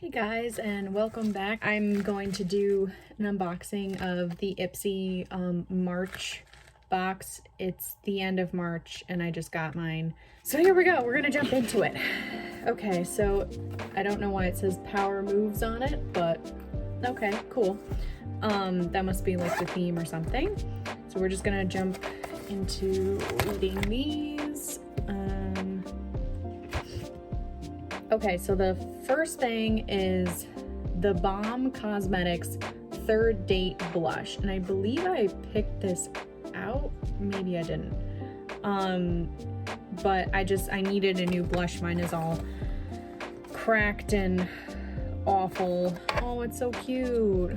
Hey guys, and welcome back. I'm going to do an unboxing of the IPSY March box. It's the end of March and I just got mine. So here we go, we're gonna jump into it. Okay, so I don't know why it says power moves on it, but okay, cool. That must be like the theme or something. So we're just gonna jump into reading these. Okay, so the first thing is the Balm Cosmetics Third Date Blush. And I believe I picked this out. Maybe I didn't. But I needed a new blush. Mine is all cracked and awful. Oh, it's so cute.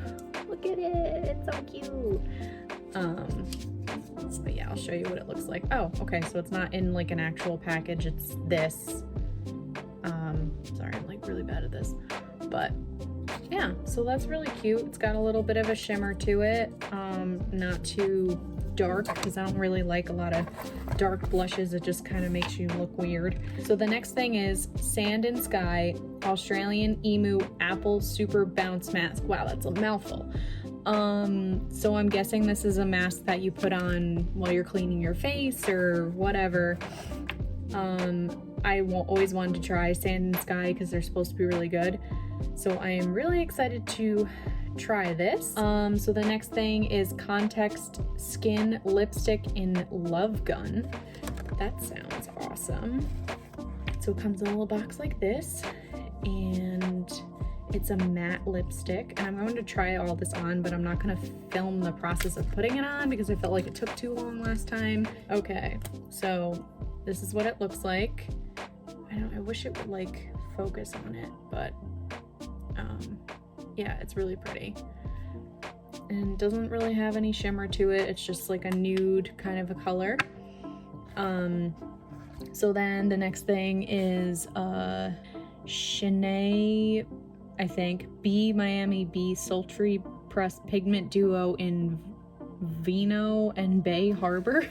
Look at it, it's so cute. So yeah, I'll show you what it looks like. Oh, okay, so it's not in like an actual package, it's this. Sorry, I'm like really bad at this, but yeah, so that's really cute. It's got a little bit of a shimmer to it, not too dark because I don't really like a lot of dark blushes. It just kind of makes you look weird. So the next thing is Sand and Sky Australian Emu Apple Super Bounce Mask. Wow, that's a mouthful. So I'm guessing this is a mask that you put on while you're cleaning your face or whatever. I always wanted to try Sand and Sky because they're supposed to be really good. So I am really excited to try this. So the next thing is Context Skin Lipstick in Love Gun. That sounds awesome. So it comes in a little box like this, and it's a matte lipstick. And I'm going to try all this on, but I'm not going to film the process of putting it on because I felt like it took too long last time. Okay, so this is what it looks like. I wish it would like focus on it, but yeah, it's really pretty. And it doesn't really have any shimmer to it. It's just like a nude kind of a color. So then the next thing is Shanae, I think, B Miami B Sultry Pressed Pigment Duo in Vino and Bay Harbor.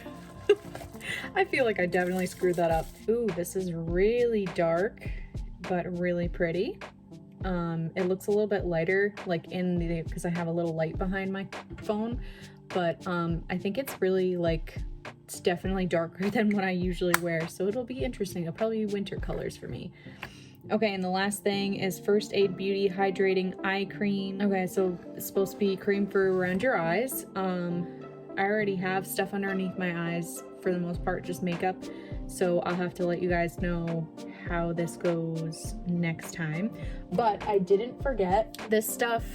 I feel like I definitely screwed that up. Ooh, this is really dark, but really pretty. It looks a little bit lighter, like in the, because I have a little light behind my phone, but I think it's really like, it's definitely darker than what I usually wear, so it'll be interesting. It'll probably be winter colors for me. Okay, and the last thing is First Aid Beauty Hydrating Eye Cream. Okay, so it's supposed to be cream for around your eyes. I already have stuff underneath my eyes, for the most part, just makeup. So I'll have to let you guys know how this goes next time. But I didn't forget this stuff,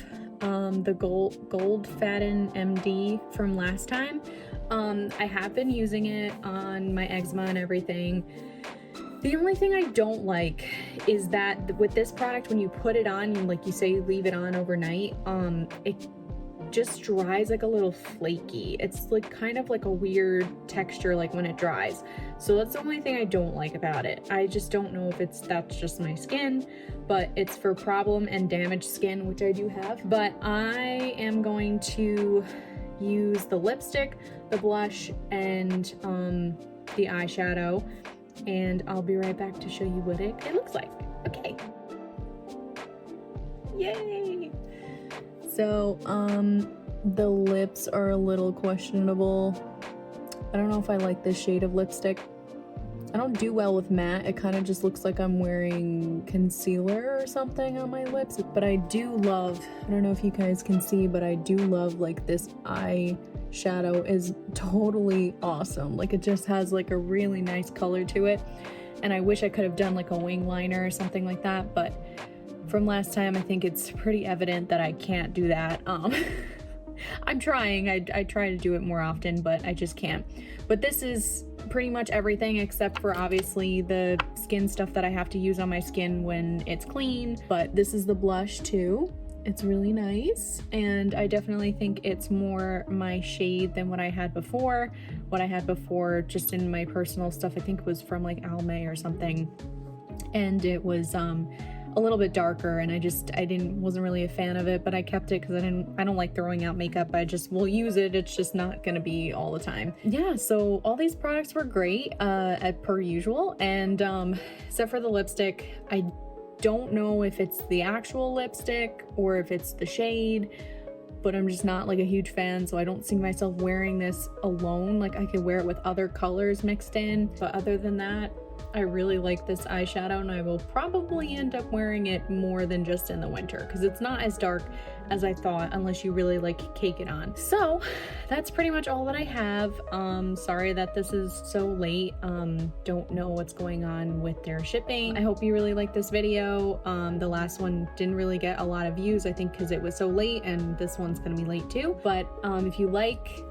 the Gold Fatten MD from last time. I have been using it on my eczema and everything. The only thing I don't like is that with this product, when you put it on, and like you say, you leave it on overnight, it just dries like a little flaky. It's like kind of like a weird texture like when it dries. So that's the only thing I don't like about it. I just don't know if that's just my skin, but it's for problem and damaged skin, which I do have. But I am going to use the lipstick, the blush, and the eyeshadow, and I'll be right back to show you what it looks like. Okay. Yay! So, the lips are a little questionable. I don't know if I like this shade of lipstick. I don't do well with matte. It kind of just looks like I'm wearing concealer or something on my lips. But I do love, I don't know if you guys can see, but I do love like this eyeshadow is totally awesome. Like it just has like a really nice color to it. And I wish I could have done like a wing liner or something like that, but from last time, I think it's pretty evident that I can't do that. I'm trying. I try to do it more often, but I just can't. But this is pretty much everything except for obviously the skin stuff that I have to use on my skin when it's clean. But this is the blush too. It's really nice, and I definitely think it's more my shade than what I had before. What I had before, just in my personal stuff, I think was from like Almay or something, and it was a little bit darker, and I wasn't really a fan of it, but I kept it because I don't like throwing out makeup. I just will use it. It's just not gonna be all the time. Yeah, so all these products were great per usual, and except for the lipstick, I don't know if it's the actual lipstick or if it's the shade, but I'm just not like a huge fan, so I don't see myself wearing this alone. Like, I could wear it with other colors mixed in, but other than that, I really like this eyeshadow, and I will probably end up wearing it more than just in the winter because it's not as dark as I thought unless you really like cake it on. So that's pretty much all that I have. Sorry that this is so late. Don't know what's going on with their shipping. I hope you really like this video. The last one didn't really get a lot of views, I think because it was so late, and this one's gonna be late too. But if you like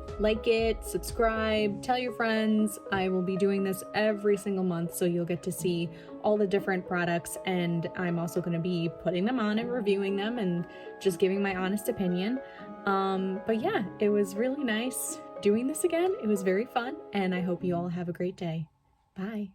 it, subscribe, tell your friends. I will be doing this every single month, so you'll get to see all the different products, and I'm also going to be putting them on and reviewing them and just giving my honest opinion. But yeah, it was really nice doing this again. It was very fun, and I hope you all have a great day. Bye.